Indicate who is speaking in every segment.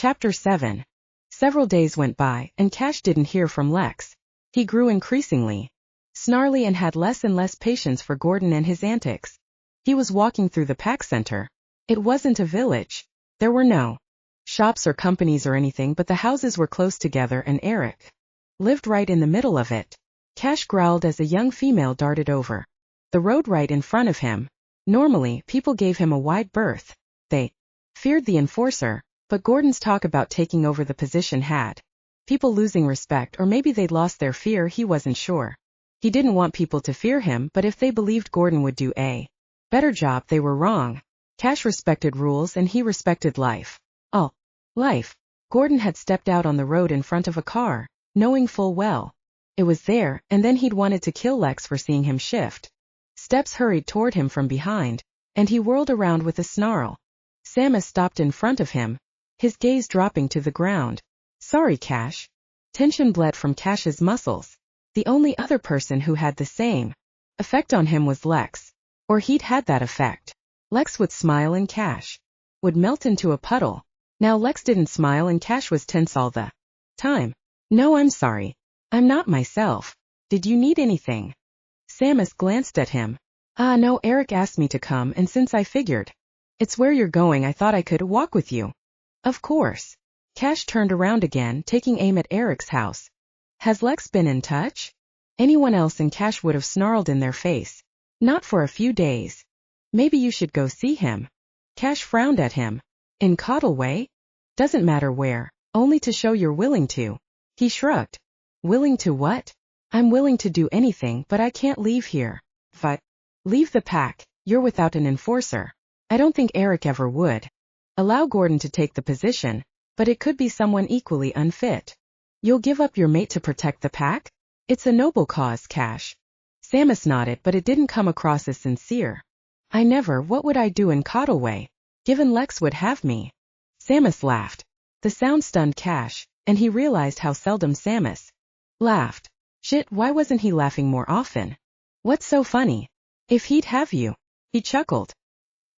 Speaker 1: Chapter 7. Several days went by, and Cash didn't hear from Lex. He grew increasingly snarly and had less and less patience for Gordon and his antics. He was walking through the pack center. It wasn't a village. There were no shops or companies or anything, but the houses were close together and Eric lived right in the middle of it. Cash growled as a young female darted over the road right in front of him. Normally, people gave him a wide berth. They feared the enforcer, but Gordon's talk about taking over the position had people losing respect, or maybe they'd lost their fear. He wasn't sure. He didn't want people to fear him, but if they believed Gordon would do a better job, they were wrong. Cash respected rules and he respected life. All life. Gordon had stepped out on the road in front of a car, knowing full well it was there, and then he'd wanted to kill Lex for seeing him shift. Steps hurried toward him from behind, and he whirled around with a snarl. Samus stopped in front of him, his gaze dropping to the ground. Sorry, Cash. Tension bled from Cash's muscles. The only other person who had the same effect on him was Lex. Or he'd had that effect. Lex would smile and Cash would melt into a puddle. Now Lex didn't smile and Cash was tense all the time. No, I'm sorry. I'm not myself. Did you need anything? Samus glanced at him. No, Eric asked me to come, and since I figured it's where you're going, I thought I could walk with you. Of course. Cash turned around again, taking aim at Eric's house. Has Lex been in touch? Anyone else and Cash would have snarled in their face. Not for a few days. Maybe you should go see him. Cash frowned at him. In Coddleway? Doesn't matter where, only to show you're willing to. He shrugged. Willing to what? I'm willing to do anything, but I can't leave here. But leave the pack. You're without an enforcer. I don't think Eric ever would allow Gordon to take the position, but it could be someone equally unfit. You'll give up your mate to protect the pack? It's a noble cause, Cash. Samus nodded, but it didn't come across as sincere. I never. What would I do in Coddleway? Given Lex would have me. Samus laughed. The sound stunned Cash, and he realized how seldom Samus laughed. Shit, why wasn't he laughing more often? What's so funny? If he'd have you. He chuckled.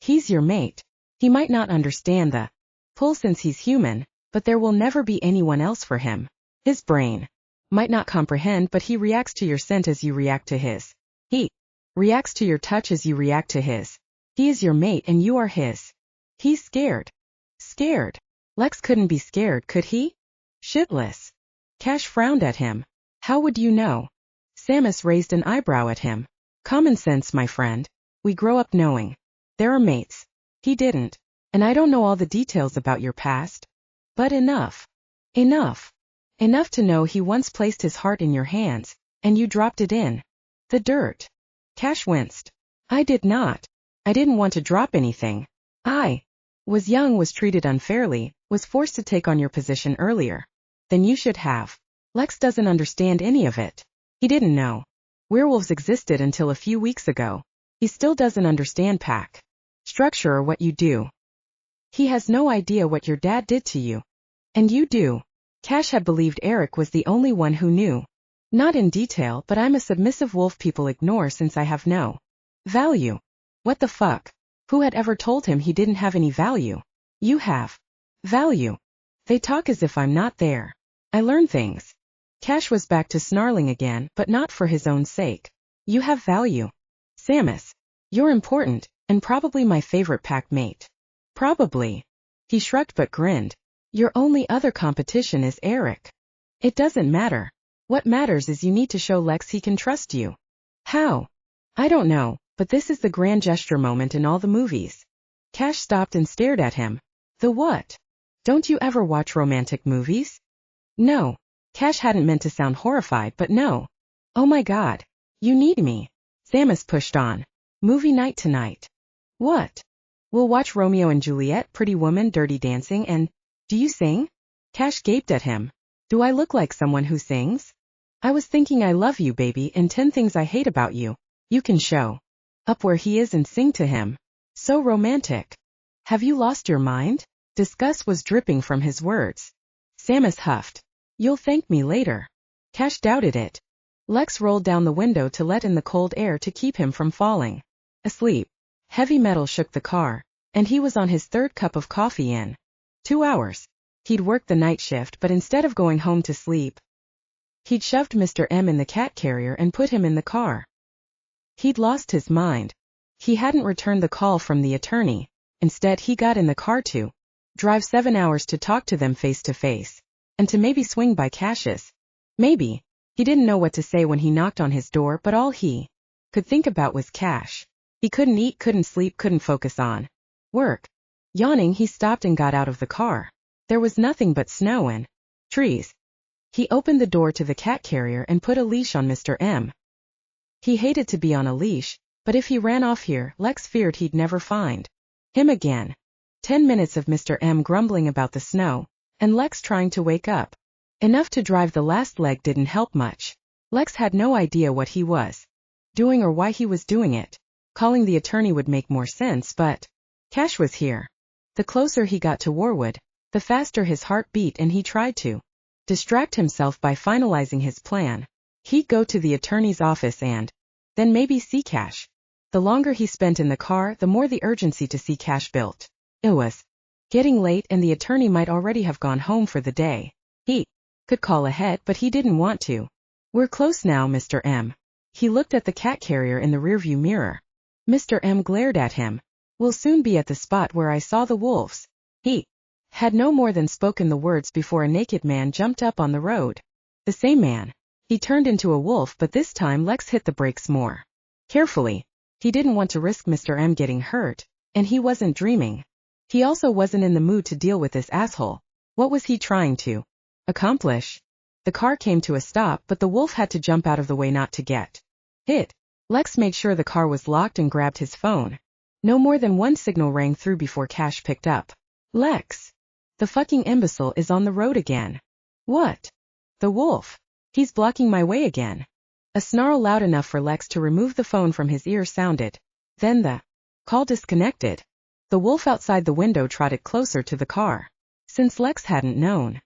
Speaker 1: He's your mate. He might not understand the pull since he's human, but there will never be anyone else for him. His brain might not comprehend, but he reacts to your scent as you react to his. He reacts to your touch as you react to his. He is your mate and you are his. He's scared. Scared? Lex couldn't be scared, could he? Shitless. Cash frowned at him. How would you know? Samus raised an eyebrow at him. Common sense, my friend. We grow up knowing. There are mates. He didn't. And I don't know all the details about your past. But enough. Enough. Enough to know he once placed his heart in your hands, and you dropped it in the dirt. Cash winced. I did not. I didn't want to drop anything. I was young, was treated unfairly, was forced to take on your position earlier than you should have. Lex doesn't understand any of it. He didn't know werewolves existed until a few weeks ago. He still doesn't understand pack structure or what you do. He has no idea what your dad did to you. And you do. Cash had believed Eric was the only one who knew. Not in detail, but I'm a submissive wolf people ignore since I have no value. What the fuck? Who had ever told him he didn't have any value? You have value. They talk as if I'm not there. I learn things. Cash was back to snarling again, but not for his own sake. You have value. Samus. You're important, and probably my favorite pack mate. Probably. He shrugged but grinned. Your only other competition is Eric. It doesn't matter. What matters is you need to show Lex he can trust you. How? I don't know, but this is the grand gesture moment in all the movies. Cash stopped and stared at him. The what? Don't you ever watch romantic movies? No. Cash hadn't meant to sound horrified, but no. Oh my God. You need me. Samus pushed on. Movie night tonight. What? We'll watch Romeo and Juliet, Pretty Woman, Dirty Dancing, and do you sing? Cash gaped at him. Do I look like someone who sings? I was thinking I love you, baby, and 10 things I hate about you. You can show up where he is and sing to him. So romantic. Have you lost your mind? Disgust was dripping from his words. Samus huffed. You'll thank me later. Cash doubted it. Lex rolled down the window to let in the cold air to keep him from falling asleep. Heavy metal shook the car, and he was on his third cup of coffee in 2 hours. He'd worked the night shift, but instead of going home to sleep, he'd shoved Mr. M in the cat carrier and put him in the car. He'd lost his mind. He hadn't returned the call from the attorney. Instead, he got in the car to drive 7 hours to talk to them face to face, and to maybe swing by Cassius. Maybe. He didn't know what to say when he knocked on his door, but all he could think about was Cash. He couldn't eat, couldn't sleep, couldn't focus on work. Yawning, he stopped and got out of the car. There was nothing but snow and trees. He opened the door to the cat carrier and put a leash on Mr. M. He hated to be on a leash, but if he ran off here, Lex feared he'd never find him again. 10 minutes of Mr. M grumbling about the snow, and Lex trying to wake up. Enough to drive the last leg didn't help much. Lex had no idea what he was doing or why he was doing it. Calling the attorney would make more sense, but Cash was here. The closer he got to Warwood, the faster his heart beat, and he tried to distract himself by finalizing his plan. He'd go to the attorney's office and then maybe see Cash. The longer he spent in the car, the more the urgency to see Cash built. It was getting late, and the attorney might already have gone home for the day. He could call ahead, but he didn't want to. We're close now, Mr. M. He looked at the cat carrier in the rearview mirror. Mr. M glared at him. We'll soon be at the spot where I saw the wolves. He had no more than spoken the words before a naked man jumped up on the road. The same man. He turned into a wolf, but this time Lex hit the brakes more carefully. He didn't want to risk Mr. M getting hurt, and he wasn't dreaming. He also wasn't in the mood to deal with this asshole. What was he trying to accomplish? The car came to a stop, but the wolf had to jump out of the way not to get hit. Lex made sure the car was locked and grabbed his phone. No more than one signal rang through before Cash picked up. Lex. The fucking imbecile is on the road again. What? The wolf. He's blocking my way again. A snarl loud enough for Lex to remove the phone from his ear sounded. Then the call disconnected. The wolf outside the window trotted closer to the car. Since Lex hadn't known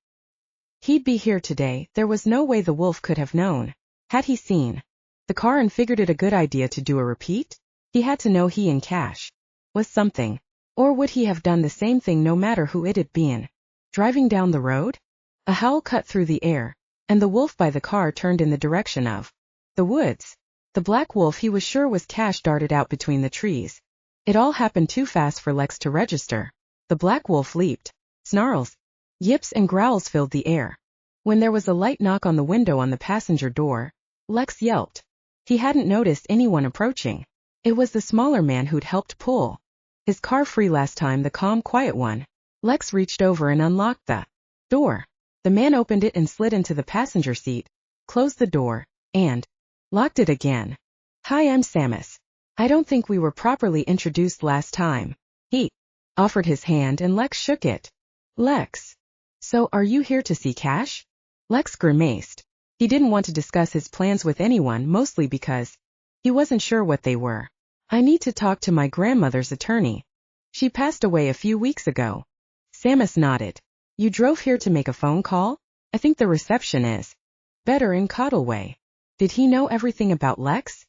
Speaker 1: he'd be here today, there was no way the wolf could have known. Had he seen the car and figured it a good idea to do a repeat? He had to know he and Cash was something. Or would he have done the same thing no matter who it had been? Driving down the road? A howl cut through the air, and the wolf by the car turned in the direction of the woods. The black wolf he was sure was Cash darted out between the trees. It all happened too fast for Lex to register. The black wolf leaped. Snarls, yips and growls filled the air. When there was a light knock on the window on the passenger door, Lex yelped. He hadn't noticed anyone approaching. It was the smaller man who'd helped pull his car free last time, the calm, quiet one. Lex reached over and unlocked the door. The man opened it and slid into the passenger seat, closed the door, and locked it again. Hi, I'm Samus. I don't think we were properly introduced last time. He offered his hand and Lex shook it. Lex. So are you here to see Cash? Lex grimaced. He didn't want to discuss his plans with anyone, mostly because he wasn't sure what they were. I need to talk to my grandmother's attorney. She passed away a few weeks ago. Samus nodded. You drove here to make a phone call? I think the reception is better in Coddleway. Did he know everything about Lex?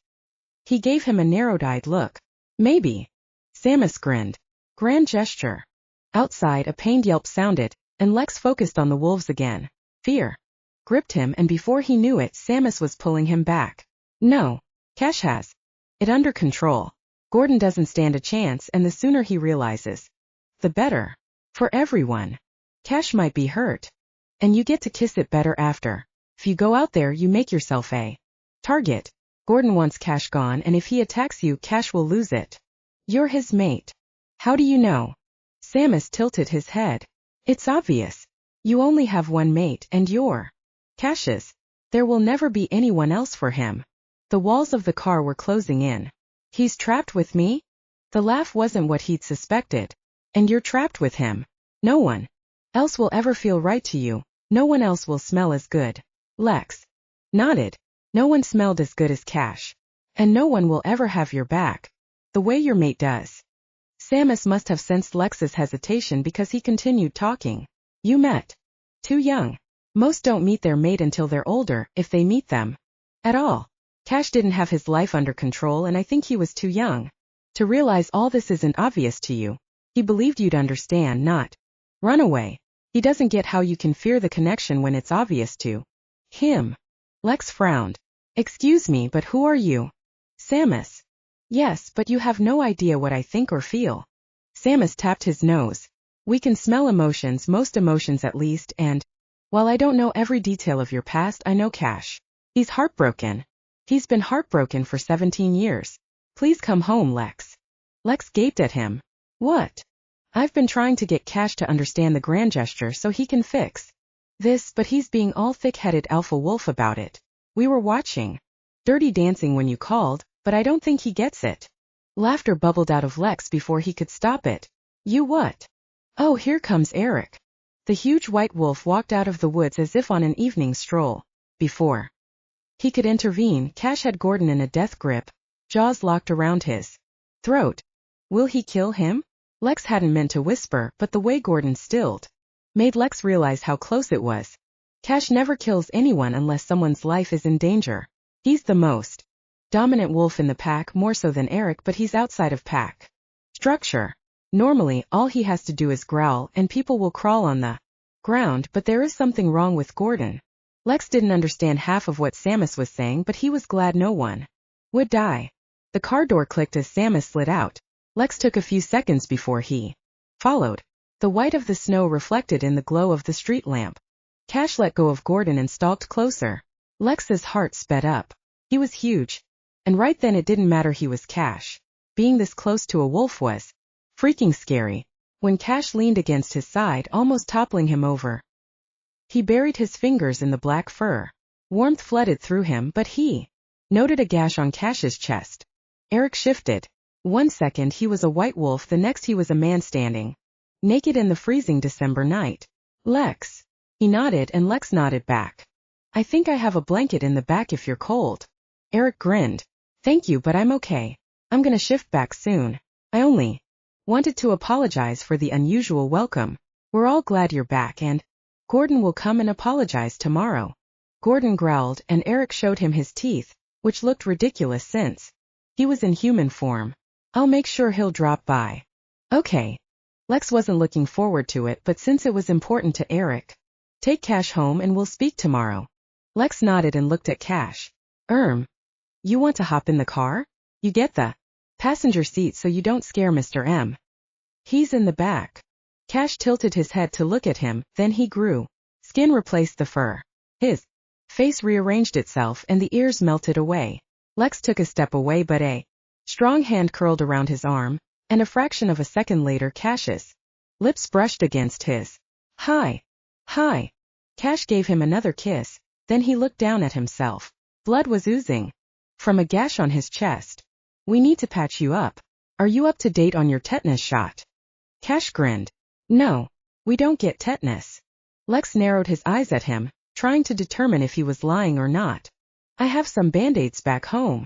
Speaker 1: He gave him a narrowed-eyed look. Maybe. Samus grinned. Grand gesture. Outside, a pained yelp sounded, and Lex focused on the wolves again. Fear gripped him, and before he knew it, Samus was pulling him back. No. Cash has it under control. Gordon doesn't stand a chance, and the sooner he realizes, the better. For everyone. Cash might be hurt. And you get to kiss it better after. If you go out there, you make yourself a target. Gordon wants Cash gone, and if he attacks you, Cash will lose it. You're his mate. How do you know? Samus tilted his head. It's obvious. You only have one mate, and you're Cash's. There will never be anyone else for him. The walls of the car were closing in. He's trapped with me? The laugh wasn't what he'd suspected. And you're trapped with him. No one else will ever feel right to you. No one else will smell as good. Lex nodded. No one smelled as good as Cash. And no one will ever have your back the way your mate does. Samus must have sensed Lex's hesitation because he continued talking. You met too young. Most don't meet their mate until they're older, if they meet them at all. Cash didn't have his life under control, and I think he was too young to realize all this isn't obvious to you. He believed you'd understand, not run away. He doesn't get how you can fear the connection when it's obvious to him. Lex frowned. Excuse me, but who are you? Samus. Yes, but you have no idea what I think or feel. Samus tapped his nose. We can smell emotions, most emotions at least, and while I don't know every detail of your past, I know Cash. He's heartbroken. He's been heartbroken for 17 years. Please come home, Lex. Lex gaped at him. What? I've been trying to get Cash to understand the grand gesture so he can fix this, but he's being all thick-headed alpha wolf about it. We were watching Dirty Dancing when you called, but I don't think he gets it. Laughter bubbled out of Lex before he could stop it. You what? Oh, here comes Eric. The huge white wolf walked out of the woods as if on an evening stroll. Before he could intervene, Cash had Gordon in a death grip, jaws locked around his throat. Will he kill him? Lex hadn't meant to whisper, but the way Gordon stilled made Lex realize how close it was. Cash never kills anyone unless someone's life is in danger. He's the most dominant wolf in the pack, more so than Eric, but he's outside of pack structure. Normally, all he has to do is growl and people will crawl on the ground, but there is something wrong with Gordon. Lex didn't understand half of what Samus was saying, but he was glad no one would die. The car door clicked as Samus slid out. Lex took a few seconds before he followed. The white of the snow reflected in the glow of the street lamp. Cash let go of Gordon and stalked closer. Lex's heart sped up. He was huge. And right then it didn't matter he was Cash. Being this close to a wolf was freaking scary. When Cash leaned against his side, almost toppling him over, he buried his fingers in the black fur. Warmth flooded through him, but he noted a gash on Cash's chest. Eric shifted. 1 second he was a white wolf, the next he was a man standing naked in the freezing December night. Lex. He nodded and Lex nodded back. I think I have a blanket in the back if you're cold. Eric grinned. Thank you, but I'm okay. I'm gonna shift back soon. I only wanted to apologize for the unusual welcome. We're all glad you're back, and Gordon will come and apologize tomorrow. Gordon growled and Eric showed him his teeth, which looked ridiculous since he was in human form. I'll make sure he'll drop by. Okay. Lex wasn't looking forward to it, but since it was important to Eric, take Cash home and we'll speak tomorrow. Lex nodded and looked at Cash. You want to hop in the car? You get the passenger seat so you don't scare Mr. M. He's in the back. Cash tilted his head to look at him, then he grew. Skin replaced the fur. His face rearranged itself and the ears melted away. Lex took a step away, but a strong hand curled around his arm, and a fraction of a second later Cash's lips brushed against his. Hi. Cash gave him another kiss, then he looked down at himself. Blood was oozing from a gash on his chest. We need to patch you up. Are you up to date on your tetanus shot? Cash grinned. No, we don't get tetanus. Lex narrowed his eyes at him, trying to determine if he was lying or not. I have some band-aids back home.